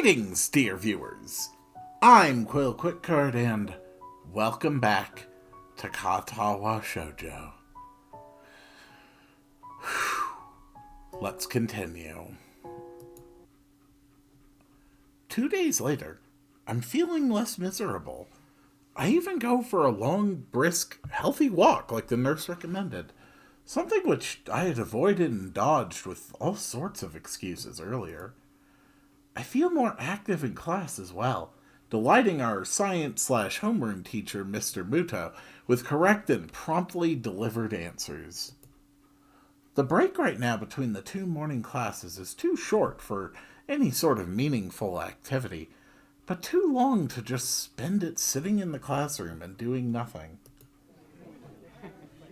Greetings, dear viewers. I'm Quill Quickcard, and welcome back to Katawa Shoujo. Let's continue. 2 days later, I'm feeling less miserable. I even go for a long, brisk, healthy walk like the nurse recommended. Something which I had avoided and dodged with all sorts of excuses earlier. I feel more active in class as well, delighting our science/homeroom teacher, Mr. Muto, with correct and promptly delivered answers. The break right now between the 2 morning classes is too short for any sort of meaningful activity, but too long to just spend it sitting in the classroom and doing nothing.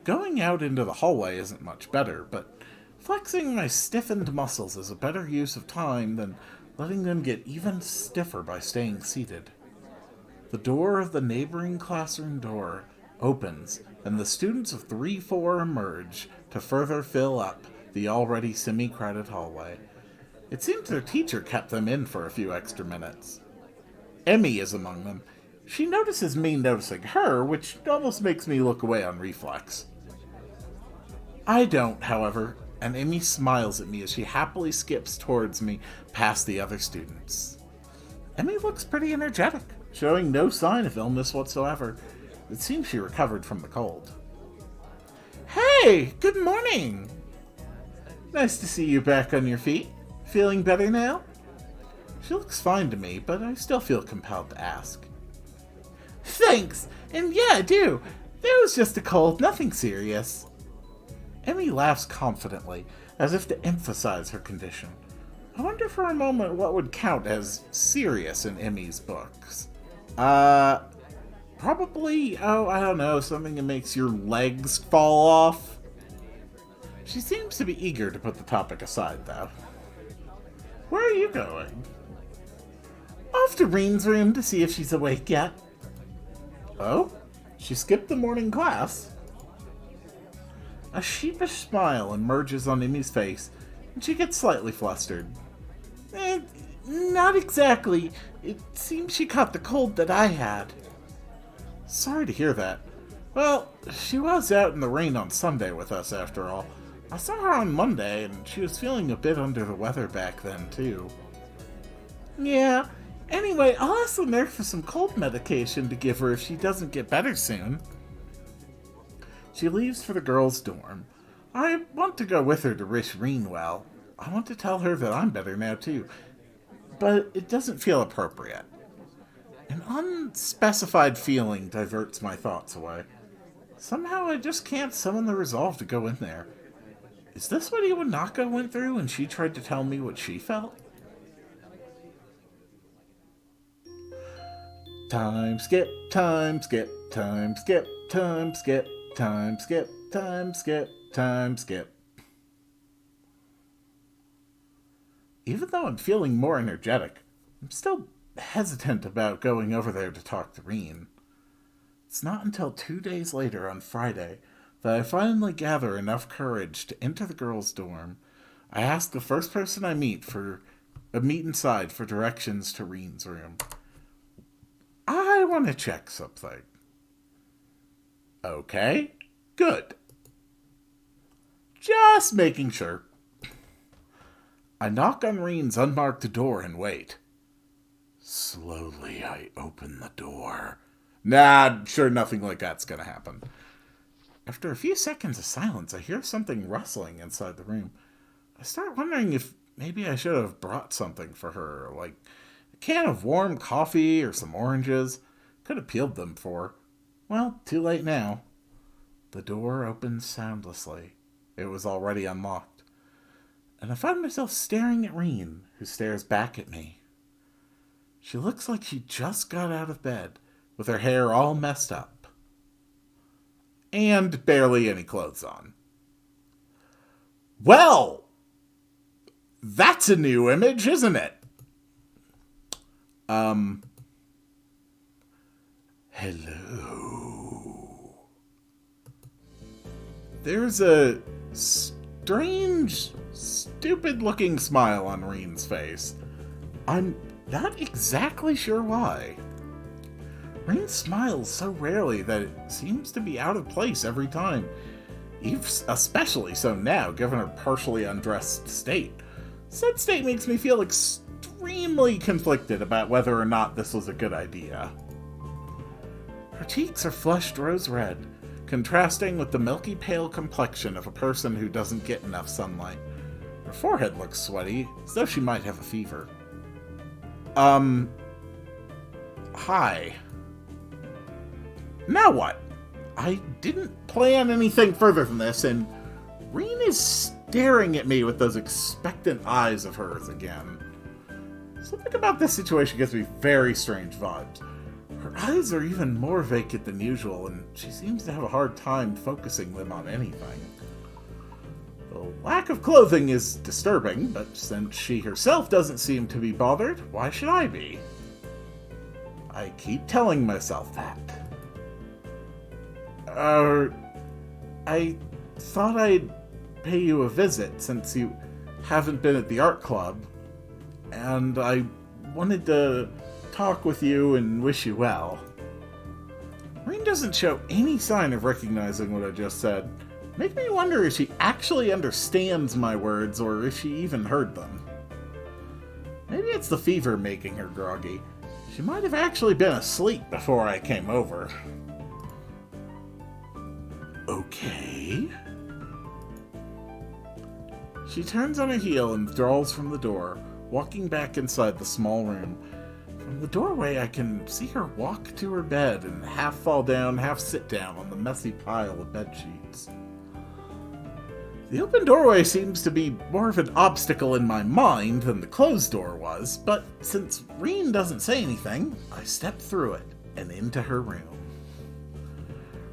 Going out into the hallway isn't much better, but flexing my stiffened muscles is a better use of time than letting them get even stiffer by staying seated. The door of the neighboring classroom door opens, and the students of 3-4 emerge to further fill up the already semi-crowded hallway. It seems their teacher kept them in for a few extra minutes. Emmy is among them. She notices me noticing her, which almost makes me look away on reflex. I don't, however, and Emmy smiles at me as she happily skips towards me past the other students. Emmy looks pretty energetic, showing no sign of illness whatsoever. It seems she recovered from the cold. Hey, good morning! Nice to see you back on your feet. Feeling better now? She looks fine to me, but I still feel compelled to ask. Thanks, and yeah, I do. That was just a cold, nothing serious. Emmy laughs confidently, as if to emphasize her condition. I wonder for a moment what would count as serious in Emmy's books. Probably, I don't know, something that makes your legs fall off. She seems to be eager to put the topic aside, though. Where are you going? Off to Reen's room to see if she's awake yet. Oh? She skipped the morning class? A sheepish smile emerges on Emmy's face, and she gets slightly flustered. Not exactly. It seems she caught the cold that I had. Sorry to hear that. Well, she was out in the rain on Sunday with us, after all. I saw her on Monday, and she was feeling a bit under the weather back then, too. Yeah. Anyway, I'll ask the nurse for some cold medication to give her if she doesn't get better soon. She leaves for the girls' dorm. I want to go with her to wish Reen well. I want to tell her that I'm better now, too. But it doesn't feel appropriate. An unspecified feeling diverts my thoughts away. Somehow I just can't summon the resolve to go in there. Is this what Iwanaka went through when she tried to tell me what she felt? Time skip, time skip, time skip, time skip, time skip, time skip, time skip. Even though I'm feeling more energetic, I'm still hesitant about going over there to talk to Reen. It's not until 2 days later on Friday that I finally gather enough courage to enter the girls' dorm. I ask the first person I meet inside for directions to Reen's room. I want to check something. Okay, good. Just making sure. I knock on Reen's unmarked door and wait. Slowly, I open the door. Nah, sure nothing like that's gonna happen. After a few seconds of silence, I hear something rustling inside the room. I start wondering if maybe I should have brought something for her, like a can of warm coffee or some oranges. Could have peeled them for her. Well, too late now. The door opens soundlessly. It was already unlocked. And I find myself staring at Reen, who stares back at me. She looks like she just got out of bed, with her hair all messed up. And barely any clothes on. Well, that's a new image, isn't it? Hello. There's a strange, stupid-looking smile on Reen's face. I'm Not exactly sure why. Rain smiles so rarely that it seems to be out of place every time, especially so now, given her partially undressed state. Said state makes me feel extremely conflicted about whether or not this was a good idea. Her cheeks are flushed rose red, contrasting with the milky pale complexion of a person who doesn't get enough sunlight. Her forehead looks sweaty, as though she might have a fever. Hi. Now what? I didn't plan anything further than this, and Reen is staring at me with those expectant eyes of hers again. Something about this situation gives me very strange vibes. Her eyes are even more vacant than usual, and she seems to have a hard time focusing them on anything. The lack of clothing is disturbing, but since she herself doesn't seem to be bothered, why should I be? I keep telling myself that. I thought I'd pay you a visit since you haven't been at the art club, and I wanted to talk with you and wish you well. Reen doesn't show any sign of recognizing what I just said. Make me wonder if she actually understands my words or if she even heard them. Maybe it's the fever making her groggy. She might have actually been asleep before I came over. Okay. She turns on her heel and withdraws from the door, walking back inside the small room. From the doorway, I can see her walk to her bed and half fall down, half sit down on the messy pile of bedsheets. The open doorway seems to be more of an obstacle in my mind than the closed door was, but since Reen doesn't say anything, I step through it and into her room.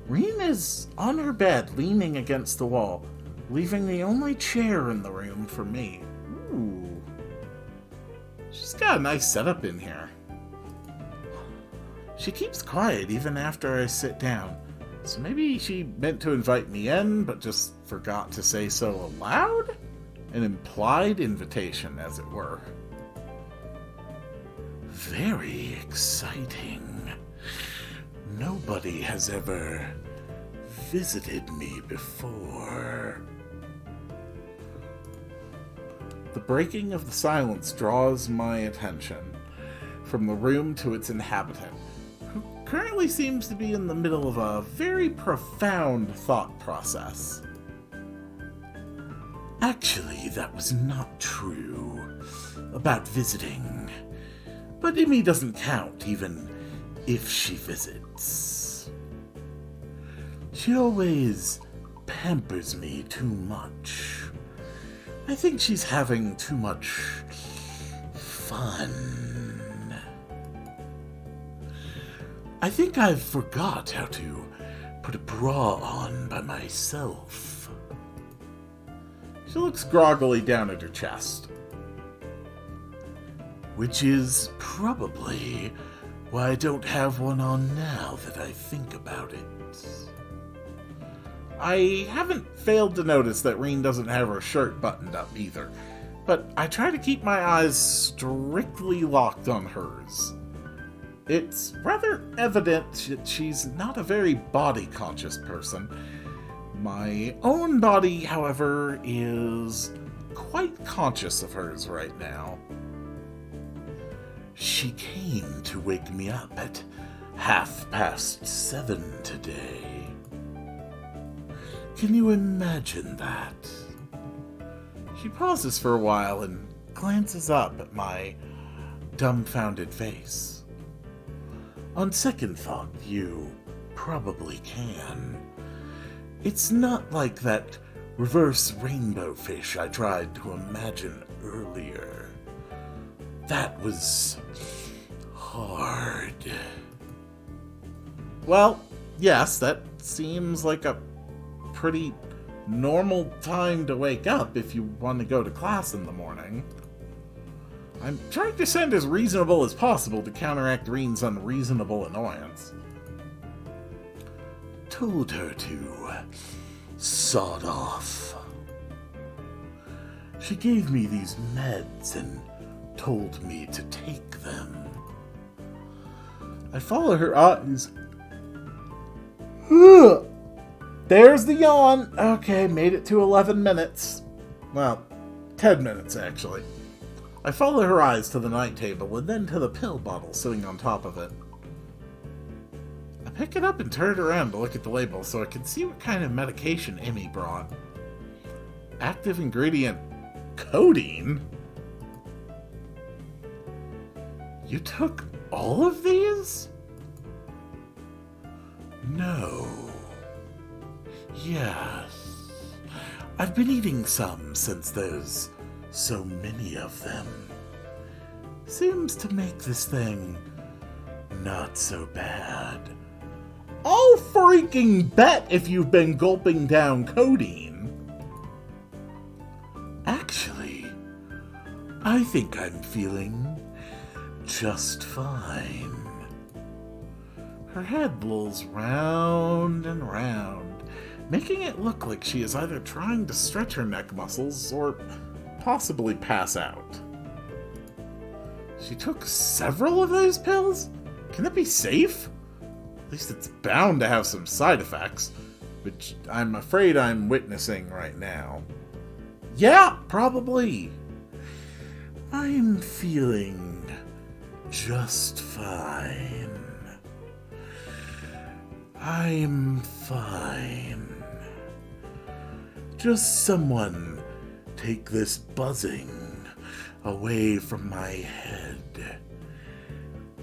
Reen is on her bed, leaning against the wall, leaving the only chair in the room for me. Ooh. She's got a nice setup in here. She keeps quiet even after I sit down, so maybe she meant to invite me in, but just forgot to say so aloud? An implied invitation, as it were. Very exciting. Nobody has ever visited me before. The breaking of the silence draws my attention from the room to its inhabitant, who currently seems to be in the middle of a very profound thought process. Actually, that was not true about visiting, but Emmy doesn't count even if she visits. She always pampers me too much. I think she's having too much fun. I think I've forgot how to put a bra on by myself. She looks groggily down at her chest. Which is probably why I don't have one on now that I think about it. I haven't failed to notice that Reen doesn't have her shirt buttoned up either, but I try to keep my eyes strictly locked on hers. It's rather evident that she's not a very body-conscious person. My own body, however, is quite conscious of hers right now. She came to wake me up at 7:30 today. Can you imagine that? She pauses for a while and glances up at my dumbfounded face. On second thought, you probably can. It's not like that reverse rainbow fish I tried to imagine earlier. That was hard. Well, yes, that seems like a pretty normal time to wake up if you want to go to class in the morning. I'm trying to sound as reasonable as possible to counteract Reen's unreasonable annoyance. Told her to sod off. She gave me these meds and told me to take them. I follow her eyes. There's the yawn. Okay, made it to 11 minutes. Well, 10 minutes, actually. I follow her eyes to the night table and then to the pill bottle sitting on top of it. I pick it up and turn it around to look at the label so I can see what kind of medication Emmy brought. Active ingredient codeine? You took all of these? No. Yes. I've been eating some since there's so many of them. Seems to make this thing not so bad. I'll freaking bet if you've been gulping down codeine. Actually, I think I'm feeling just fine. Her head lolls round and round, making it look like she is either trying to stretch her neck muscles or possibly pass out. She took several of those pills? Can it be safe? At least it's bound to have some side effects, which I'm afraid I'm witnessing right now. Yeah, probably. I'm feeling just fine. I'm fine. Just someone take this buzzing away from my head.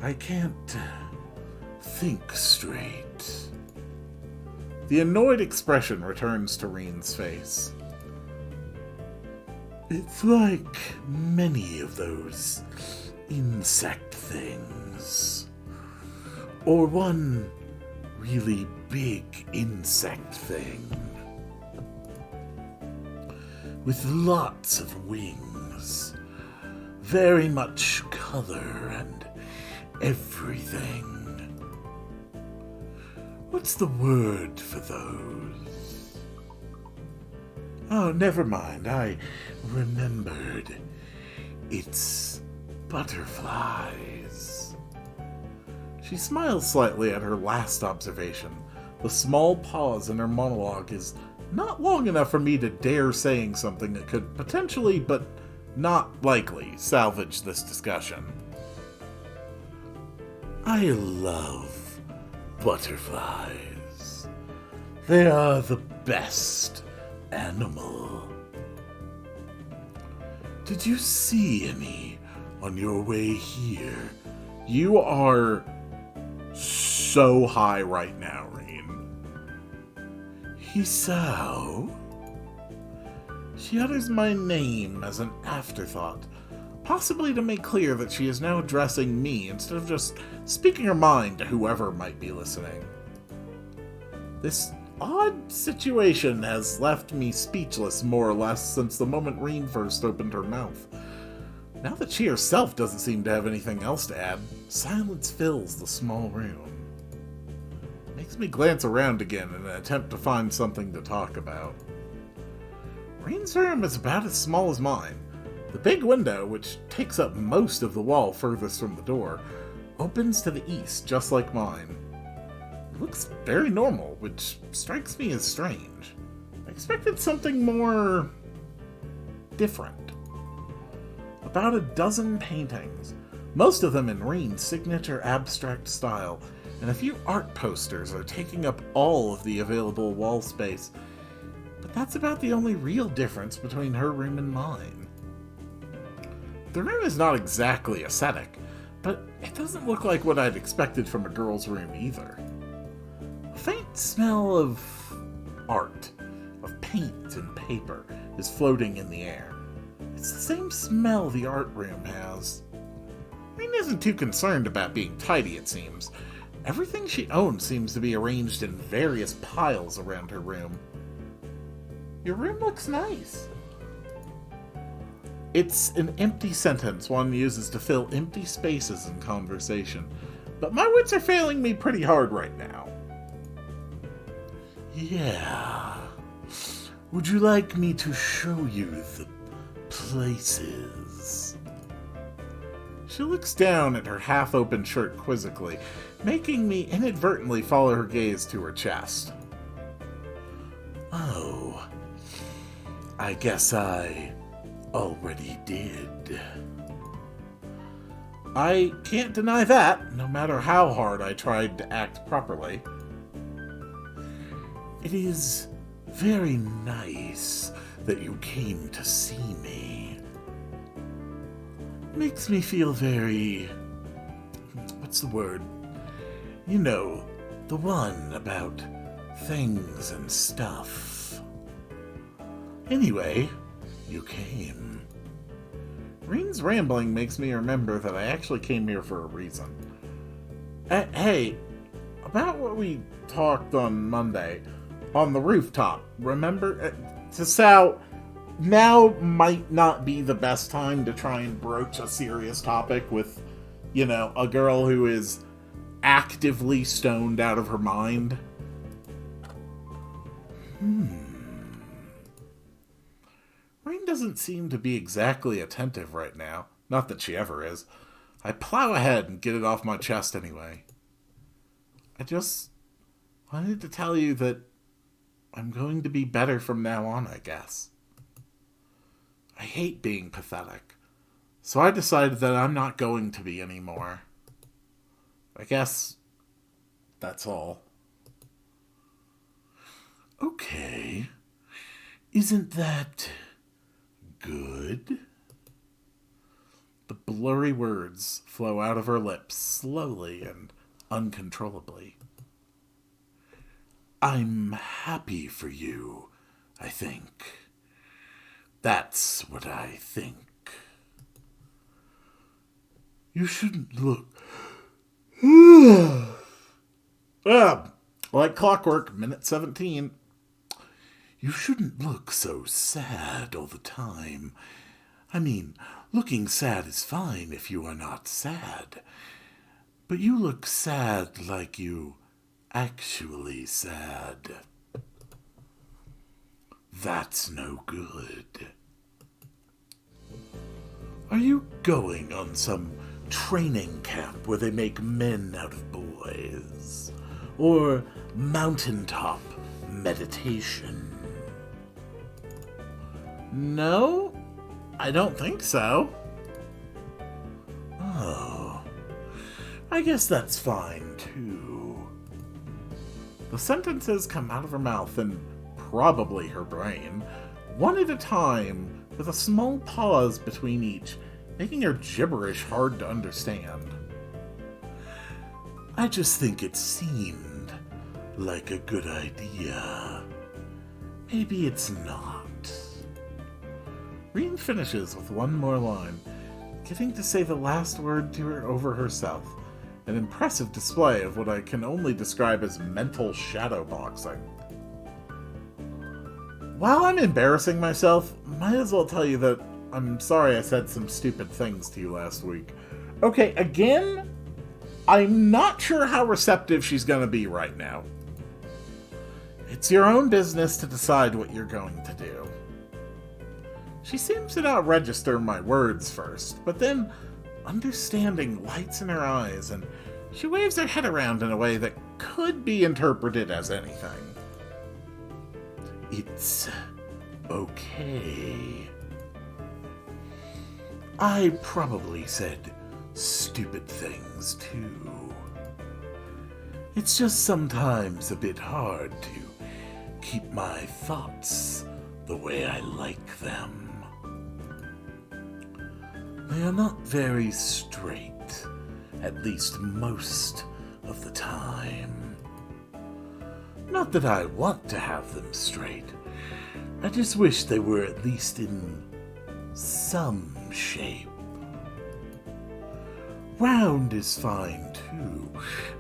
I can't think straight. The annoyed expression returns to Reen's face. It's like many of those insect things. Or one really big insect thing. With lots of wings. Very much color and everything. What's the word for those? Oh, never mind. I remembered. It's butterflies. She smiles slightly at her last observation. The small pause in her monologue is not long enough for me to dare saying something that could potentially, but not likely, salvage this discussion. I love butterflies. They are the best animal. Did you see any on your way here? You are so high right now, Reen. Hisao? She utters my name as an afterthought, possibly to make clear that she is now addressing me instead of just speaking her mind to whoever might be listening. This odd situation has left me speechless more or less since the moment Reen first opened her mouth. Now that she herself doesn't seem to have anything else to add, silence fills the small room. Makes me glance around again in an attempt to find something to talk about. Reen's room is about as small as mine. The big window, which takes up most of the wall furthest from the door, opens to the east, just like mine. It looks very normal, which strikes me as strange. I expected something more different. About a dozen paintings, most of them in Reen's signature abstract style, and a few art posters are taking up all of the available wall space. But that's about the only real difference between her room and mine. The room is not exactly aesthetic, but it doesn't look like what I'd expected from a girl's room either. A faint smell of art, of paint and paper, is floating in the air. It's the same smell the art room has. Reen isn't too concerned about being tidy, it seems. Everything she owns seems to be arranged in various piles around her room. Your room looks nice. It's an empty sentence one uses to fill empty spaces in conversation, but my wits are failing me pretty hard right now. Yeah. Would you like me to show you the places? She looks down at her half-open shirt quizzically, making me inadvertently follow her gaze to her chest. Oh, I guess I already did. I can't deny that, no matter how hard I tried to act properly. It is very nice that you came to see me. Makes me feel very... what's the word? You know, the one about things and stuff. Anyway, you came. Reen's rambling makes me remember that I actually came here for a reason. Hey, about what we talked on Monday on the rooftop, remember? Sal, now might not be the best time to try and broach a serious topic with, you know, a girl who is actively stoned out of her mind. Reen doesn't seem to be exactly attentive right now. Not that she ever is. I plow ahead and get it off my chest anyway. I just wanted to tell you that I'm going to be better from now on, I guess. I hate being pathetic, so I decided that I'm not going to be anymore. I guess that's all. Okay. Isn't that good? The blurry words flow out of her lips slowly and uncontrollably. I'm happy for you, I think. That's what I think. You shouldn't look... like clockwork, minute 17. You shouldn't look so sad all the time. I mean, looking sad is fine if you are not sad. But you look sad like you actually sad. That's no good. Are you going on some training camp where they make men out of boys? Or mountaintop meditation? No, I don't think so. Oh, I guess that's fine too. The sentences come out of her mouth and probably her brain, one at a time, with a small pause between each, making her gibberish hard to understand. I just think it seemed like a good idea. Maybe it's not. Reen finishes with one more line, getting to say the last word to her over herself, an impressive display of what I can only describe as mental shadowboxing. While I'm embarrassing myself, might as well tell you that I'm sorry I said some stupid things to you last week. Okay, again, I'm not sure how receptive she's going to be right now. It's your own business to decide what you're going to do. She seems to not register my words first, but then understanding lights in her eyes, and she waves her head around in a way that could be interpreted as anything. It's okay. I probably said stupid things too. It's just sometimes a bit hard to keep my thoughts the way I like them. They are not very straight, at least most of the time. Not that I want to have them straight. I just wish they were at least in some shape. Round is fine too,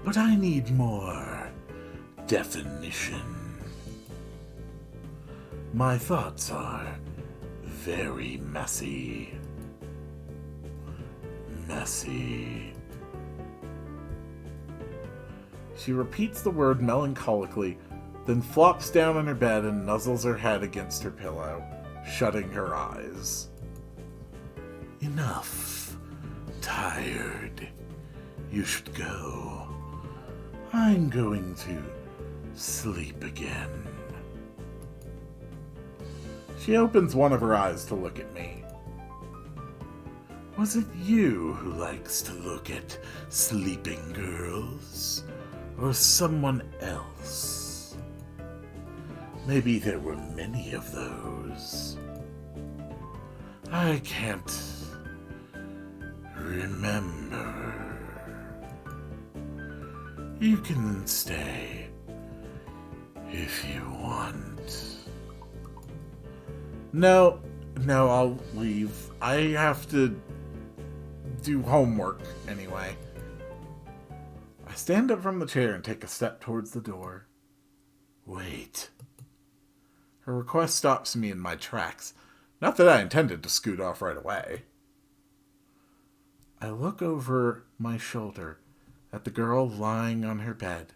but I need more definition. My thoughts are very messy. Messy. She repeats the word melancholically, then flops down on her bed and nuzzles her head against her pillow, shutting her eyes. Enough. tired. You should go. I'm going to sleep again. She opens one of her eyes to look at me. Was it you who likes to look at sleeping girls? Or someone else? Maybe there were many of those. I can't remember. You can stay if you want. No, I'll leave. I have to do homework anyway. I stand up from the chair and take a step towards the door. Wait. Her request stops me in my tracks. Not that I intended to scoot off right away. I look over my shoulder at the girl lying on her bed,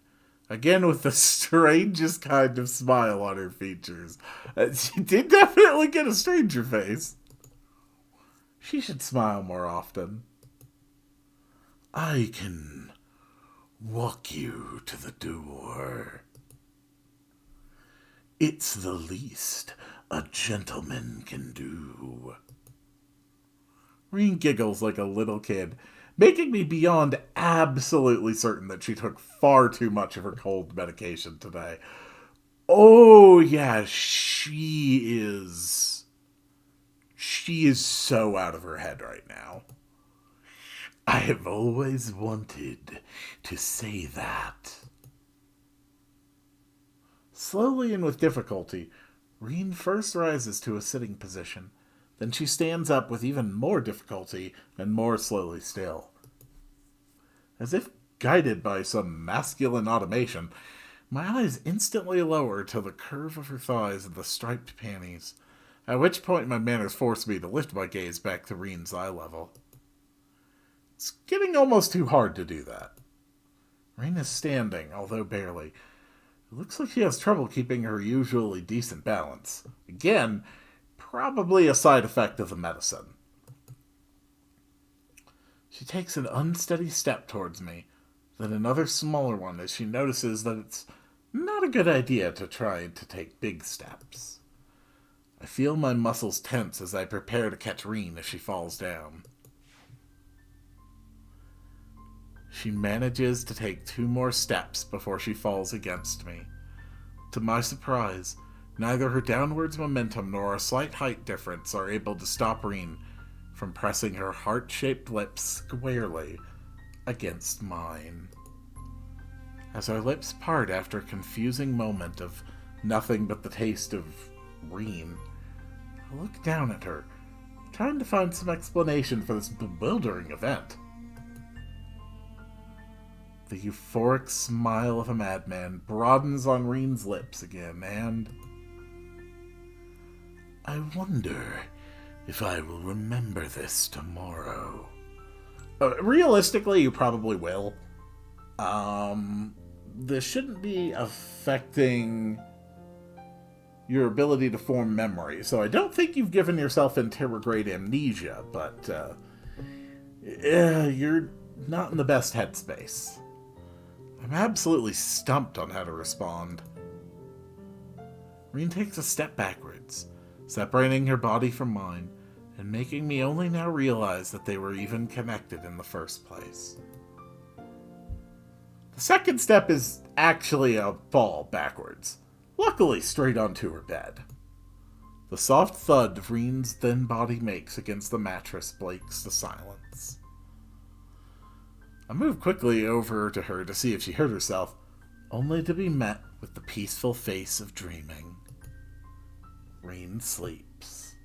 again with the strangest kind of smile on her features. She did definitely get a stranger face. She should smile more often. I can walk you to the door. It's the least a gentleman can do. Reen giggles like a little kid, making me beyond absolutely certain that she took far too much of her cold medication today. Oh, yeah, she is so out of her head right now. I have always wanted to say that. Slowly and with difficulty, Reen first rises to a sitting position. Then she stands up with even more difficulty and more slowly still. As if guided by some masculine automation, my eyes instantly lower to the curve of her thighs and the striped panties, at which point my manners force me to lift my gaze back to Reen's eye level. It's getting almost too hard to do that. Reen is standing, although barely. It looks like she has trouble keeping her usually decent balance. Again, probably a side effect of the medicine. She takes an unsteady step towards me, then another smaller one as she notices that it's not a good idea to try to take big steps. I feel my muscles tense as I prepare to catch Reen as she falls down. She manages to take 2 more steps before she falls against me. To my surprise, neither her downwards momentum nor a slight height difference are able to stop Reen from pressing her heart-shaped lips squarely against mine. As our lips part after a confusing moment of nothing but the taste of Reen, I look down at her, trying to find some explanation for this bewildering event. The euphoric smile of a madman broadens on Reen's lips again, and I wonder if I will remember this tomorrow. Realistically, you probably will. This shouldn't be affecting your ability to form memory, so I don't think you've given yourself anterograde amnesia, but you're not in the best headspace. I'm absolutely stumped on how to respond. Reen takes a step backwards, separating her body from mine, and making me only now realize that they were even connected in the first place. The second step is actually a fall backwards, luckily straight onto her bed. The soft thud Reen's thin body makes against the mattress breaks the silence. I move quickly over to her to see if she hurt herself, only to be met with the peaceful face of dreaming. Reen sleeps.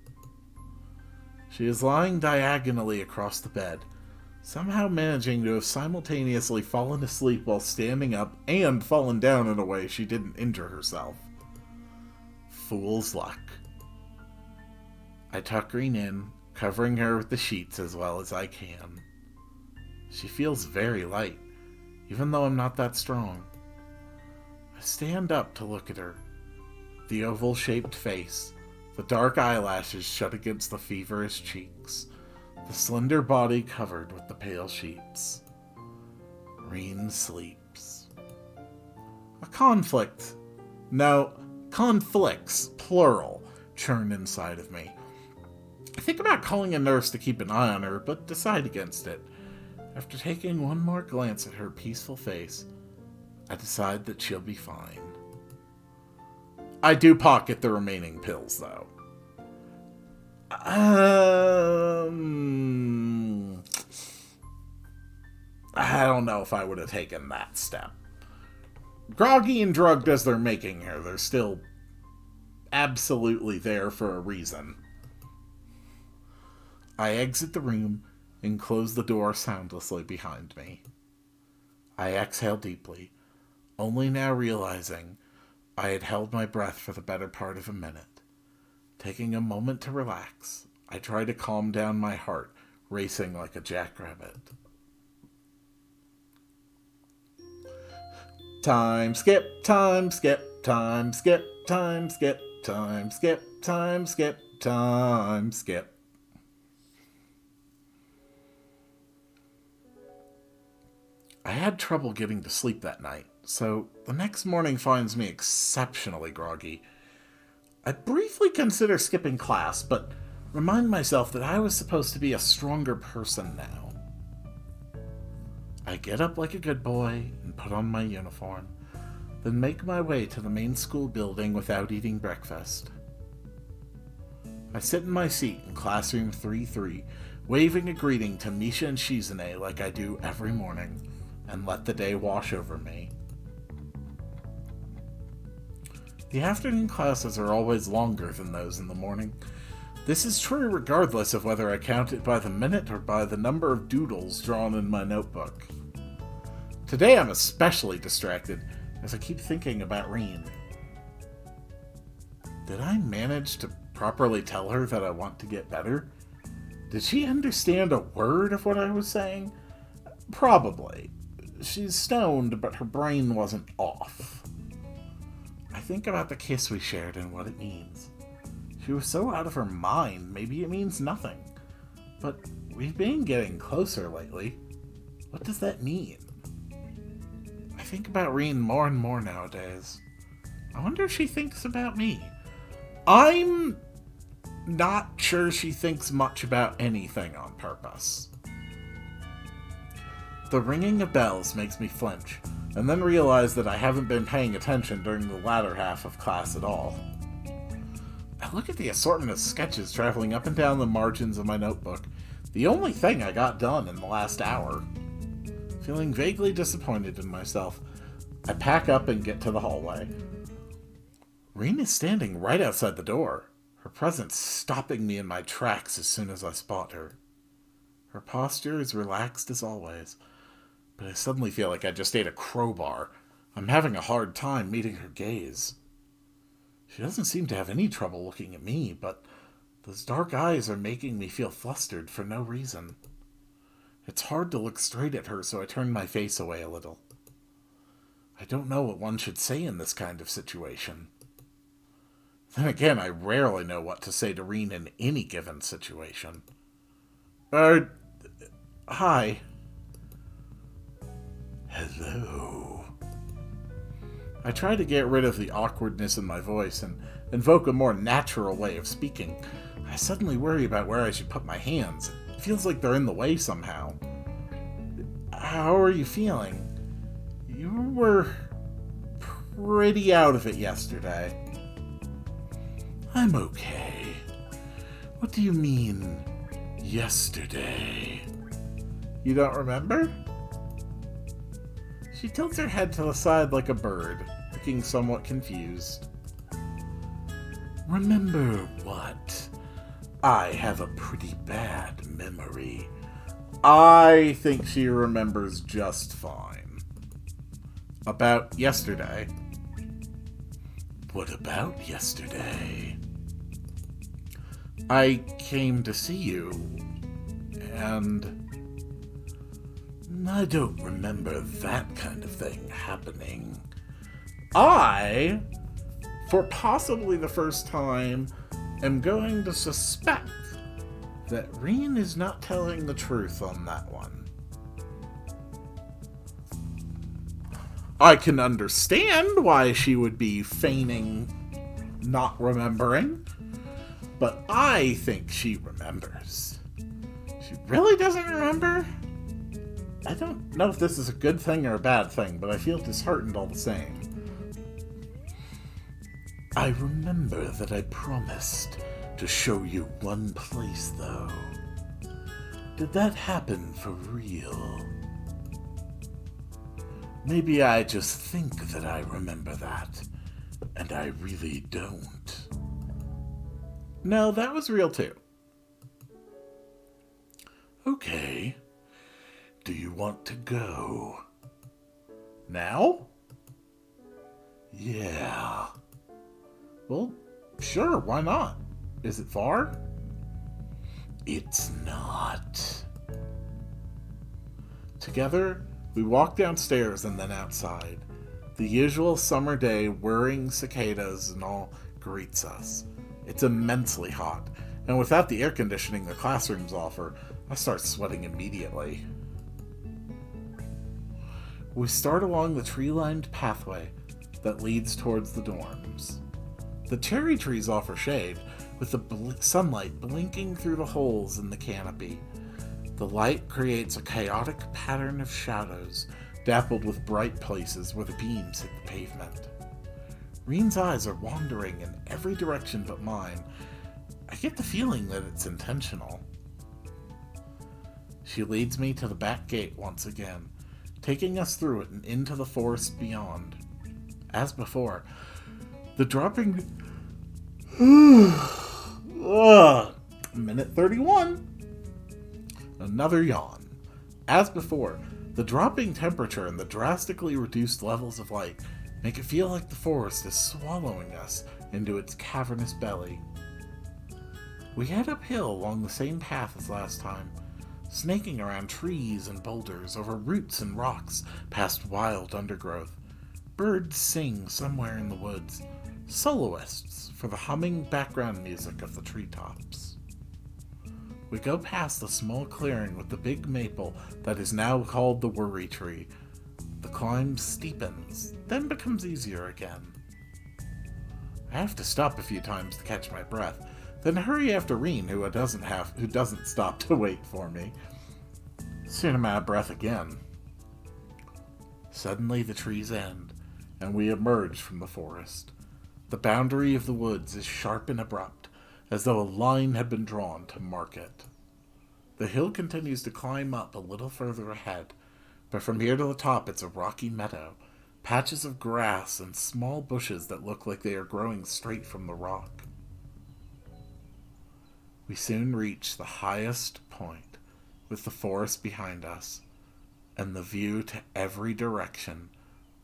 She is lying diagonally across the bed, somehow managing to have simultaneously fallen asleep while standing up and fallen down in a way she didn't injure herself. Fool's luck. I tuck Reen in, covering her with the sheets as well as I can. She feels very light, even though I'm not that strong. I stand up to look at her. The oval-shaped face, the dark eyelashes shut against the feverish cheeks, the slender body covered with the pale sheets. Reen sleeps. A conflicts, plural, churn inside of me. I think about calling a nurse to keep an eye on her, but decide against it. After taking one more glance at her peaceful face, I decide that she'll be fine. I do pocket the remaining pills, though. I don't know if I would have taken that step. Groggy and drugged as they're making her, they're still absolutely there for a reason. I exit the room and close the door soundlessly behind me. I exhale deeply, only now realizing I had held my breath for the better part of a minute. Taking a moment to relax, I try to calm down my heart, racing like a jackrabbit. Time skip, time skip, time skip, time skip, time skip, time skip, time skip. I had trouble getting to sleep that night, so the next morning finds me exceptionally groggy. I briefly consider skipping class, but remind myself that I was supposed to be a stronger person now. I get up like a good boy and put on my uniform, then make my way to the main school building without eating breakfast. I sit in my seat in classroom 3-3, waving a greeting to Misha and Shizune like I do every morning, and let the day wash over me. The afternoon classes are always longer than those in the morning. This is true regardless of whether I count it by the minute or by the number of doodles drawn in my notebook. Today I'm especially distracted as I keep thinking about Reen. Did I manage to properly tell her that I want to get better? Did she understand a word of what I was saying? Probably. She's stoned, but her brain wasn't off. I think about the kiss we shared and what it means. She was so out of her mind, maybe it means nothing. But we've been getting closer lately. What does that mean? I think about Reen more and more nowadays. I wonder if she thinks about me. I'm not sure she thinks much about anything on purpose. The ringing of bells makes me flinch, and then realize that I haven't been paying attention during the latter half of class at all. I look at the assortment of sketches traveling up and down the margins of my notebook, the only thing I got done in the last hour. Feeling vaguely disappointed in myself, I pack up and get to the hallway. Reen is standing right outside the door, her presence stopping me in my tracks as soon as I spot her. Her posture is relaxed as always, but I suddenly feel like I just ate a crowbar. I'm having a hard time meeting her gaze. She doesn't seem to have any trouble looking at me, but those dark eyes are making me feel flustered for no reason. It's hard to look straight at her, so I turn my face away a little. I don't know what one should say in this kind of situation. Then again, I rarely know what to say to Reen in any given situation. Hi. Hello. I try to get rid of the awkwardness in my voice and invoke a more natural way of speaking. I suddenly worry about where I should put my hands. It feels like they're in the way somehow. How are you feeling? You were pretty out of it yesterday. I'm okay. What do you mean, yesterday? You don't remember? She tilts her head to the side like a bird, looking somewhat confused. Remember what? I have a pretty bad memory. I think she remembers just fine. About yesterday. What about yesterday? I came to see you, and I don't remember that kind of thing happening. I, for possibly the first time, am going to suspect that Reen is not telling the truth on that one. I can understand why she would be feigning not remembering, but I think she remembers. She really doesn't remember? I don't know if this is a good thing or a bad thing, but I feel disheartened all the same. I remember that I promised to show you one place, though. Did that happen for real? Maybe I just think that I remember that, and I really don't. No, that was real too. Okay. Do you want to go? Now? Yeah. Well, sure, why not? Is it far? It's not. Together, we walk downstairs and then outside. The usual summer day, whirring cicadas and all greets us. It's immensely hot, and without the air conditioning the classrooms offer, I start sweating immediately. We start along the tree-lined pathway that leads towards the dorms. The cherry trees offer shade, with the sunlight blinking through the holes in the canopy. The light creates a chaotic pattern of shadows, dappled with bright places where the beams hit the pavement. Reen's eyes are wandering in every direction but mine. I get the feeling that it's intentional. She leads me to the back gate once again, taking us through it and into the forest beyond. As before, the dropping... Minute 31. Another yawn. As before, the dropping temperature and the drastically reduced levels of light make it feel like the forest is swallowing us into its cavernous belly. We head uphill along the same path as last time, snaking around trees and boulders, over roots and rocks, past wild undergrowth. Birds sing somewhere in the woods, soloists for the humming background music of the treetops. We go past the small clearing with the big maple that is now called the worry tree. The climb steepens, then becomes easier again. I have to stop a few times to catch my breath, then hurry after Reen, who doesn't stop to wait for me. Soon I'm out of breath again. Suddenly the trees end, and we emerge from the forest. The boundary of the woods is sharp and abrupt, as though a line had been drawn to mark it. The hill continues to climb up a little further ahead, but from here to the top it's a rocky meadow, patches of grass and small bushes that look like they are growing straight from the rock. We soon reach the highest point, with the forest behind us, and the view to every direction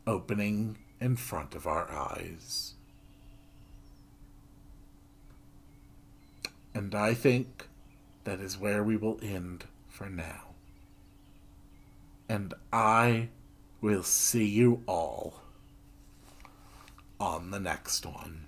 opening in front of our eyes. And I think that is where we will end for now. And I will see you all on the next one.